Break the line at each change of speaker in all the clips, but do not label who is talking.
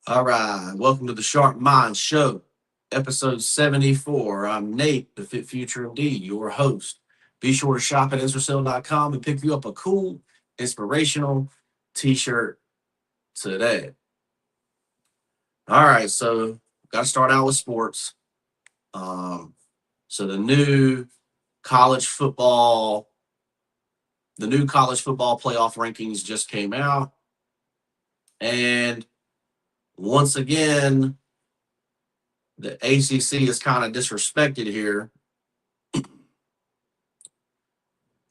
All right, welcome to the Sharp Mind Show, episode 74. I'm Nate, the Fit Future MD, your host. Be sure to shop at IsraSale.com and pick you up a cool, inspirational t shirt today. All right, so got to start out with sports. Um, so college football, the new college football playoff rankings just came out, and once again, the ACC is kind of disrespected here.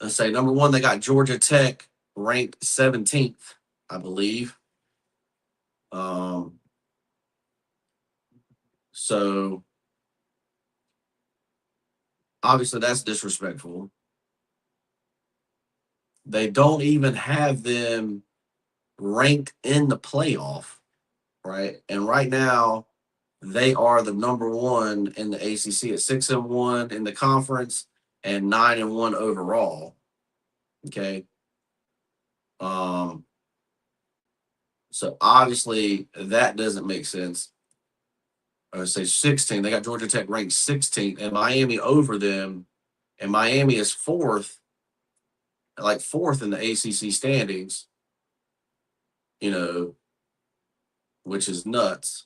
Let's say number one, they got Georgia Tech ranked 17th, I believe. Um, so obviously that's disrespectful. They don't even have them ranked in the playoff, right? And right now, they are the number one in the ACC at 6-1 in the conference and 9-1 overall. Okay. Um, so obviously that doesn't make sense. I would say 16. They got Georgia Tech ranked 16th and Miami over them. And Miami is fourth in the ACC standings, you know, which is nuts.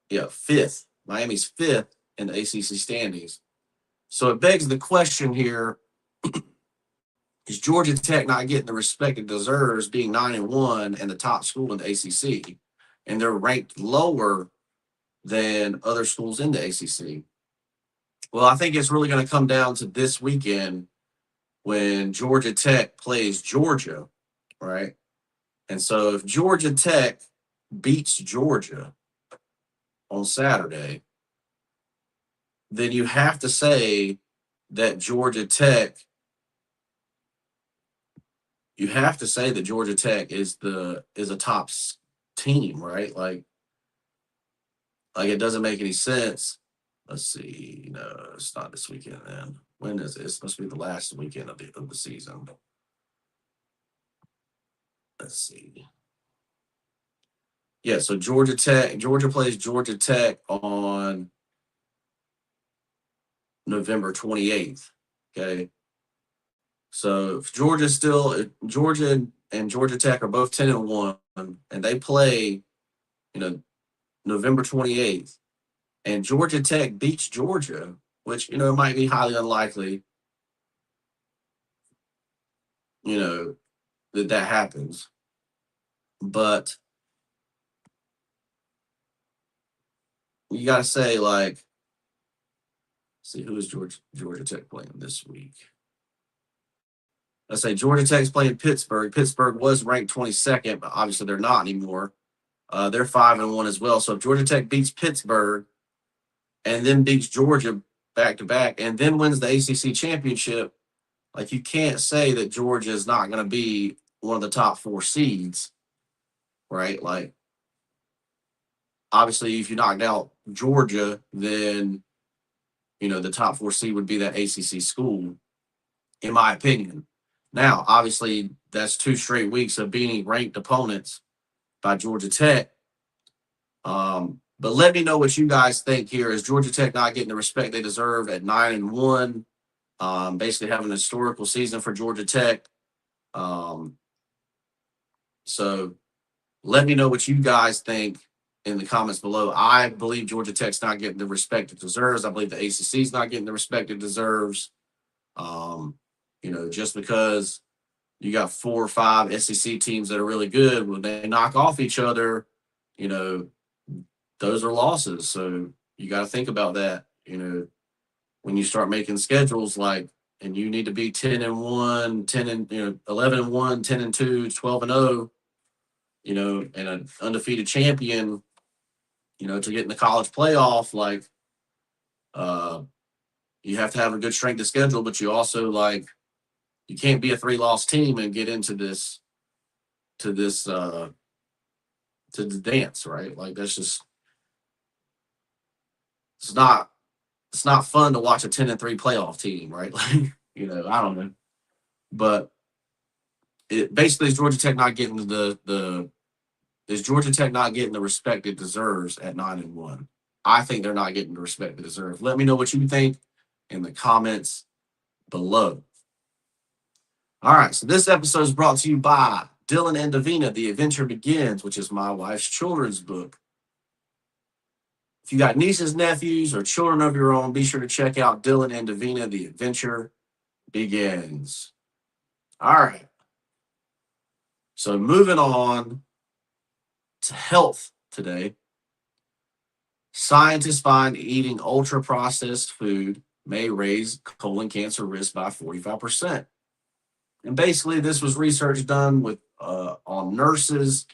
Yeah, fifth. Miami's fifth in the ACC standings. So it begs the question here, is Georgia Tech not getting the respect it deserves being 9-1 and the top school in the ACC? And they're ranked lower than other schools in the ACC. Well, I think it's really going to come down to this weekend when Georgia Tech plays Georgia, right? And so if Georgia Tech beats Georgia on Saturday, then you have to say that Georgia Tech is a top team, right? Like it doesn't make any sense. Let's see. No, it's not this weekend. Then when is it? It's supposed to be the last weekend of the season. Let's see. Yeah, so Georgia plays Georgia Tech on November 28th. Okay. So if Georgia and Georgia Tech are both 10-1 and they play, you know, November 28th, and Georgia Tech beats Georgia, which, might be highly unlikely, you know, that happens. But you gotta say, like, see who is Georgia Tech playing this week. Let's say Georgia Tech's playing Pittsburgh. Pittsburgh was ranked 22nd, but obviously they're not anymore. They're 5-1 as well. So if Georgia Tech beats Pittsburgh and then beats Georgia back to back and then wins the ACC championship, like you can't say that Georgia is not going to be one of the top four seeds, right? Like obviously, if you knocked out Georgia, then the top four seed would be that ACC school, in my opinion. Now, obviously, that's 2 straight weeks of beating ranked opponents by Georgia Tech. But let me know what you guys think here. Is Georgia Tech not getting the respect they deserve at 9-1? Basically having a historical season for Georgia Tech. So let me know what you guys think in the comments below. I believe Georgia Tech's not getting the respect it deserves. I believe the ACC is not getting the respect it deserves. Just because you got 4 or 5 SEC teams that are really good, when they knock off each other, those are losses. So you got to think about that, when you start making schedules, and you need to be 10-1, 11-1, 10-2, 12-0, and an undefeated champion, to get in the college playoff, you have to have a good strength of schedule, but you also you can't be a 3-loss team and get into to the dance, right? Like that's just it's not fun to watch a 10-3 playoff team, right? Like, I don't know. But it basically is Georgia Tech not getting the is Georgia Tech not getting the respect it deserves at 9-1? I think they're not getting the respect they deserve. Let me know what you think in the comments below. All right, so this episode is brought to you by Dylan and Davina, The Adventure Begins, which is my wife's children's book. If you got nieces, nephews, or children of your own, be sure to check out Dylan and Davina, The Adventure Begins. All right. So moving on to health today. Scientists find eating ultra-processed food may raise colon cancer risk by 45%. And basically, this was research done with on nurses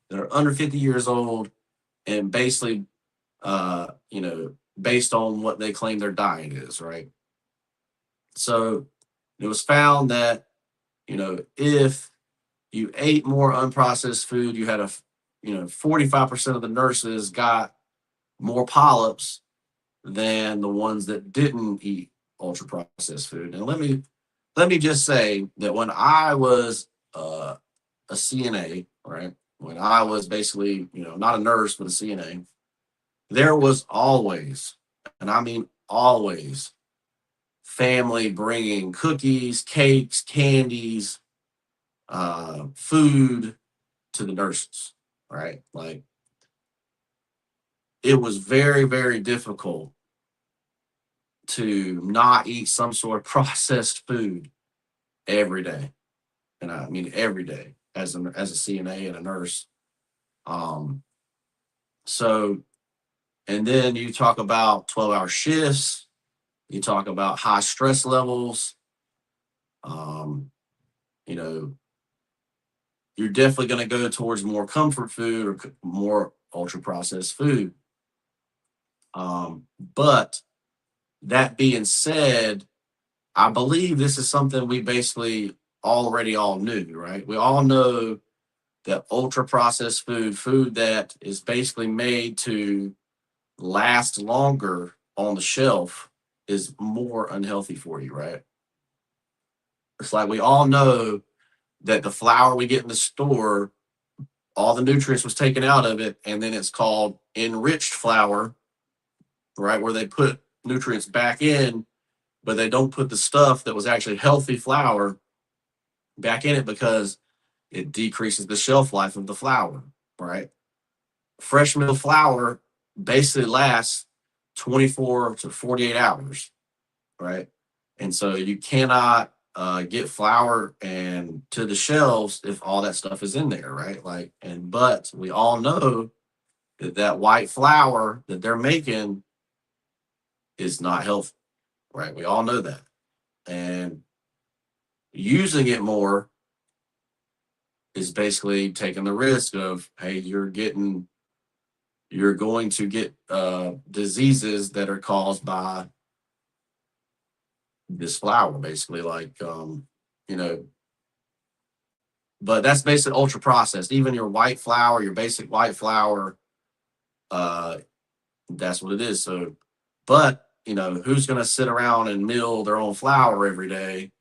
that are under 50 years old, and basically, based on what they claim their diet is, right? So it was found that, if you ate more unprocessed food, you had 45% of the nurses got more polyps than the ones that didn't eat ultra processed food. And let me just say that when I was a CNA, right? When I was basically, not a nurse but a CNA, there was always, and I mean always, family bringing cookies, cakes, candies, food to the nurses, right? Like, it was very, very difficult to not eat some sort of processed food every day. And I mean every day as a CNA and a nurse. Um, so and then you talk about 12-hour shifts, you talk about high stress levels. Um, you know, you're definitely going to go towards more comfort food or more ultra processed food. But that being said, I believe this is something we basically already all knew, right? We all know that ultra processed food that is basically made to last longer on the shelf, is more unhealthy for you, right? It's like we all know that the flour we get in the store, all the nutrients was taken out of it, and then it's called enriched flour, right? Where they put nutrients back in, but they don't put the stuff that was actually healthy flour back in it because it decreases the shelf life of the flour, right? Fresh mill flour basically lasts 24 to 48 hours, right? And so you cannot get flour and to the shelves if all that stuff is in there, right? But we all know that white flour that they're making is not healthy, right? We all know that. And using it more is basically taking the risk of, hey, you're going to get diseases that are caused by this flour, basically, you know. But that's basically ultra processed. Even your white flour, your basic white flour, uh, that's what it is. So, but who's going to sit around and mill their own flour every day,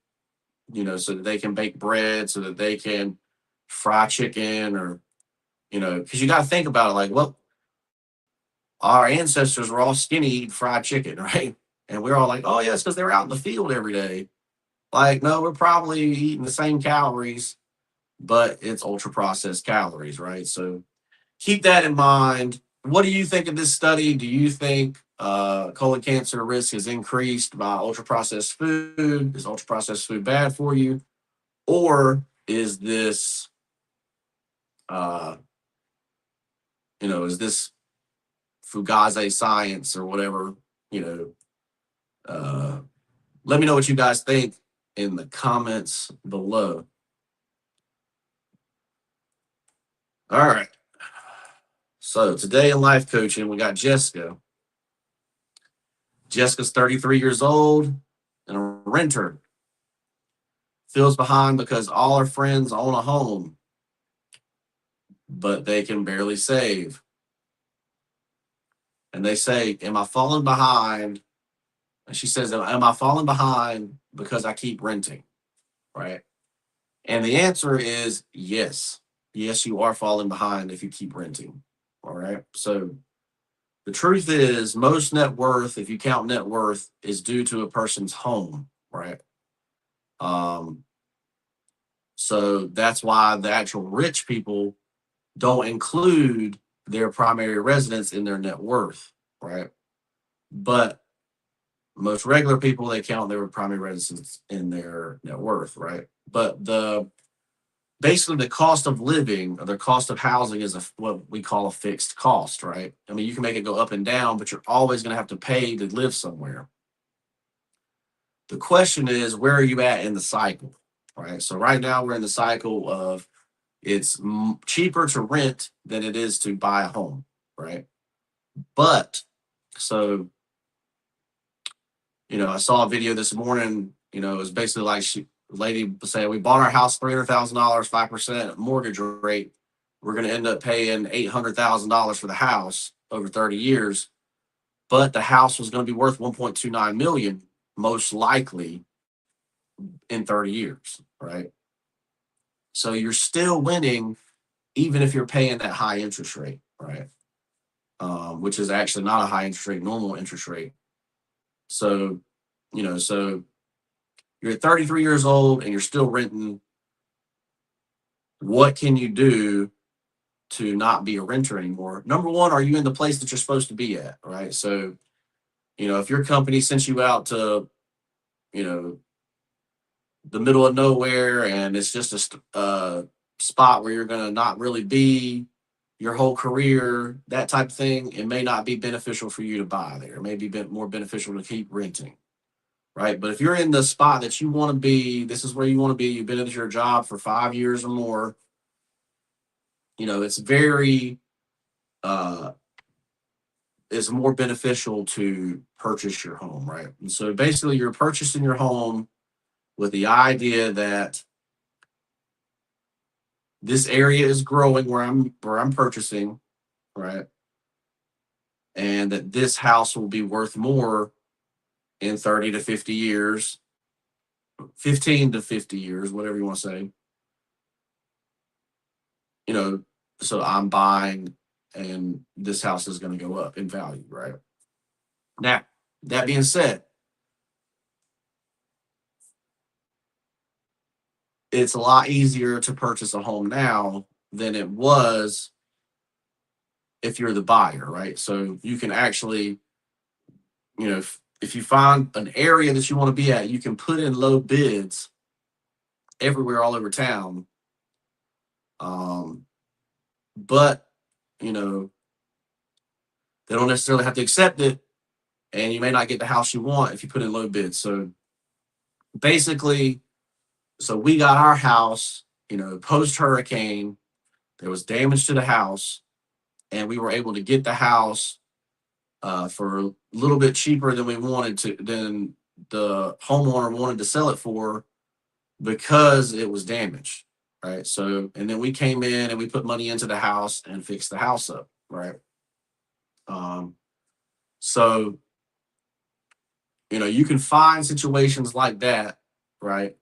so that they can bake bread, so that they can fry chicken, or because you got to think about it, like, well, our ancestors were all skinny eating fried chicken, right? And we're all like, oh, yeah, it's because they were out in the field every day. Like, no, we're probably eating the same calories, but it's ultra processed calories, right? So keep that in mind. What do you think of this study? Do you think colon cancer risk is increased by ultra processed food? Is ultra processed food bad for you? Or is this, uh, is this Fugazi science or whatever? Uh, Let me know what you guys think in the comments below. All right. So today in life coaching, we got Jessica. Jessica's 33 years old and a renter. Feels behind because all her friends own a home, but they can barely save. And they say, am I falling behind? And she says, am I falling behind because I keep renting? Right? And the answer is yes. Yes, you are falling behind if you keep renting. All right. So the truth is, most net worth, if you count net worth, is due to a person's home, right? Um, so that's why the actual rich people don't include their primary residence in their net worth, right? But most regular people, they count their primary residence in their net worth, right? But the basically the cost of living or the cost of housing is what we call a fixed cost, right? I mean, you can make it go up and down, but you're always going to have to pay to live somewhere. The question is, where are you at in the cycle, right? So right now we're in the cycle of it's cheaper to rent than it is to buy a home, right? But so I saw a video this morning. It was basically like lady saying we bought our house $300,000, 5% mortgage rate. We're going to end up paying $800,000 for the house over 30 years, but the house was going to be worth 1.29 million most likely in 30 years, right? So you're still winning even if you're paying that high interest rate, right? Which is actually not a high interest rate, normal interest rate. So, so you're 33 years old and you're still renting. What can you do to not be a renter anymore? Number one, are you in the place that you're supposed to be at, right? So, if your company sends you out to, you know, the middle of nowhere and it's just a spot where you're going to not really be your whole career, that type of thing, it may not be beneficial for you to buy there. It may be more beneficial to keep renting, right? But if you're in the spot that you want to be, this is where you want to be, you've been at your job for 5 years or more, it's very, uh, it's more beneficial to purchase your home, right? And so basically, you're purchasing your home with the idea that this area is growing where I'm purchasing, right? And that this house will be worth more in 30 to 50 years, 15 to 50 years, whatever you want to say. You know, so I'm buying and this house is going to go up in value, right? Now, that being said, it's a lot easier to purchase a home now than it was if you're the buyer, right? So you can actually, if you find an area that you want to be at, you can put in low bids everywhere all over town. But, you know, they don't necessarily have to accept it, and you may not get the house you want if you put in low bids. So basically, so we got our house, post hurricane. There was damage to the house, and we were able to get the house for a little bit cheaper than than the homeowner wanted to sell it for because it was damaged, right? So, and then we came in and we put money into the house and fixed the house up, right? Um, so, you can find situations like that, right?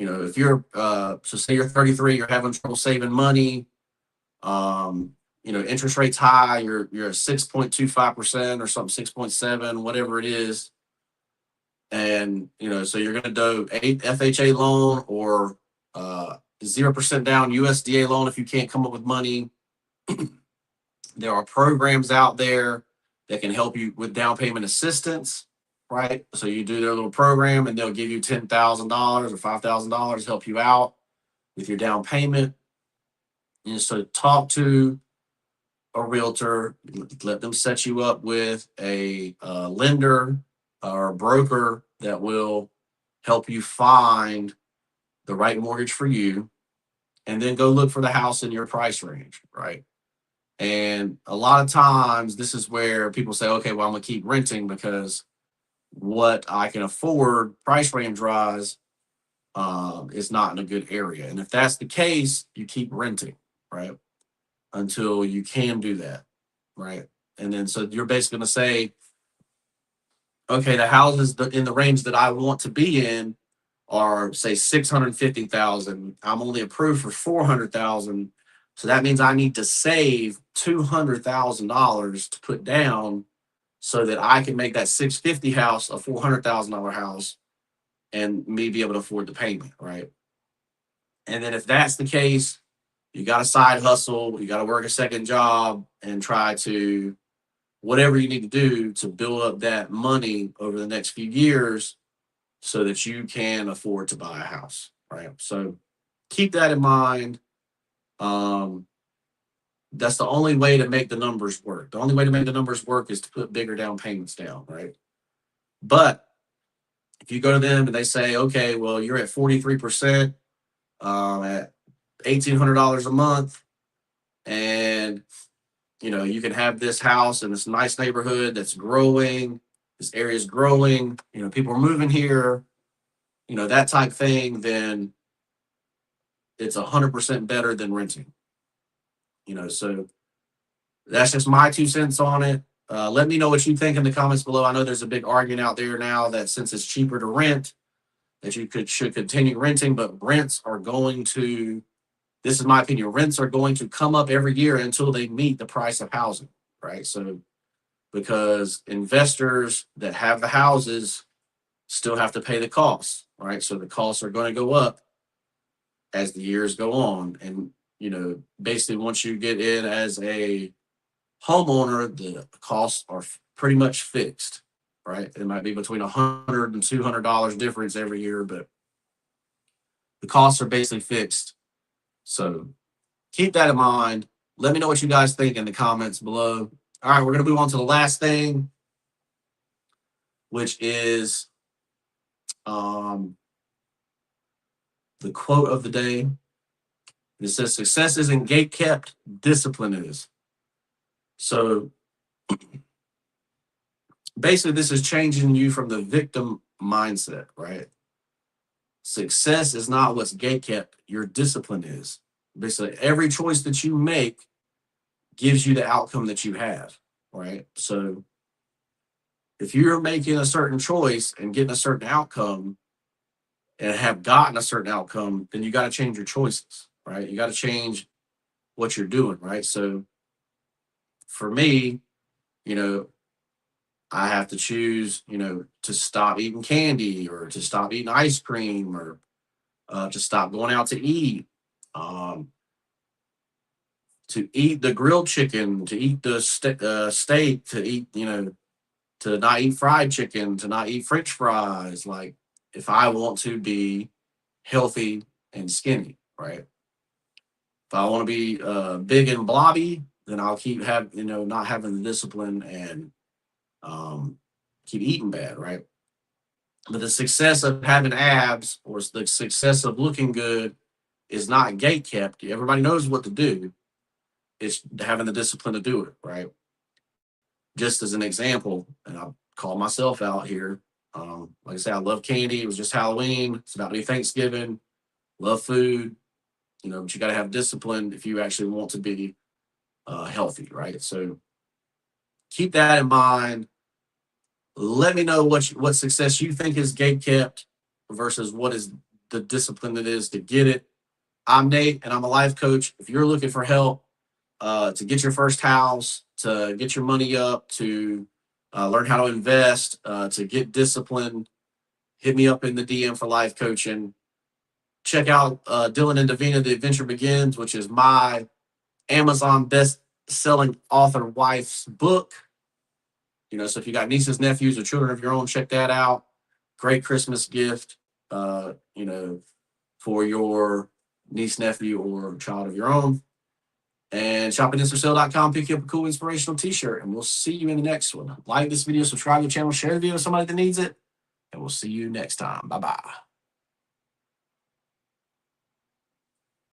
If you're, so say you're 33, you're having trouble saving money, interest rates high, you're at 6.25% or something, 6.7, whatever it is. And, so you're going to do a FHA loan or 0% down USDA loan if you can't come up with money. There are programs out there that can help you with down payment assistance, right? So you do their little program and they'll give you $10,000 or $5,000 to help you out with your down payment. And so talk to a realtor, let them set you up with a lender or a broker that will help you find the right mortgage for you, and then go look for the house in your price range, right? And a lot of times, this is where people say, okay, well, I'm going to keep renting because what I can afford, price range rise, is not in a good area. And if that's the case, you keep renting, right? Until you can do that, right? And then so you're basically going to say, okay, the houses in the range that I want to be in are say 650,000. I'm only approved for 400,000. So that means I need to save $200,000 to put down so that I can make that 650 house a $400,000 house and me be able to afford the payment, right? And then if that's the case, you got to side hustle, you got to work a second job and try to whatever you need to do to build up that money over the next few years so that you can afford to buy a house, right? So keep that in mind. That's the only way to make the numbers work. The only way to make the numbers work is to put bigger down payments down, right? But if you go to them and they say, okay, well, you're at 43% at $1,800 a month, and you can have this house in this nice neighborhood that's growing. This area is growing. People are moving here. That type thing. Then it's 100% better than renting. So that's just my 2 cents on it. Let me know what you think in the comments below. I know there's a big argument out there now that since it's cheaper to rent, that you should continue renting, but rents are going to, this is my opinion, rents are going to come up every year until they meet the price of housing, right? So because investors that have the houses still have to pay the costs, right? So the costs are going to go up as the years go on. And, basically once you get in as a homeowner, the costs are pretty much fixed, right? It might be between $100 and $200 difference every year, but the costs are basically fixed. So keep that in mind. Let me know what you guys think in the comments below. All right, we're going to move on to the last thing, which is the quote of the day. It says, success isn't gatekept, discipline is. So basically, this is changing you from the victim mindset, right? Success is not what's gatekept, your discipline is. Basically, every choice that you make gives you the outcome that you have, right? So if you're making a certain choice and getting a certain outcome and have gotten a certain outcome, then you got to change your choices, right? You got to change what you're doing, right? So for me, I have to choose, to stop eating candy or to stop eating ice cream or to stop going out to eat, to eat the grilled chicken, to eat the steak, to eat, to not eat fried chicken, to not eat French fries. Like if I want to be healthy and skinny, right? If I want to be big and blobby, then I'll keep not having the discipline and keep eating bad, right? But the success of having abs or the success of looking good is not gate kept. Everybody knows what to do. It's having the discipline to do it, right? Just as an example, and I'll call myself out here. Like I said, I love candy. It was just Halloween. It's about to be Thanksgiving. Love food, but you got to have discipline if you actually want to be healthy, right? So keep that in mind. Let me know what success you think is gate kept versus what is the discipline that is to get it. I'm Nate, and I'm a life coach. If you're looking for help to get your first house, to get your money up, to learn how to invest, to get disciplined, hit me up in the DM for life coaching. Check out Dylan and Davina, The Adventure Begins, which is my Amazon best-selling author wife's book. So if you got nieces, nephews, or children of your own, check that out. Great Christmas gift, for your niece, nephew, or child of your own. And shoppinginsforsale.com, pick you up a cool inspirational t-shirt, and we'll see you in the next one. Like this video, subscribe to the channel, share the video with somebody that needs it, and we'll see you next time. Bye-bye.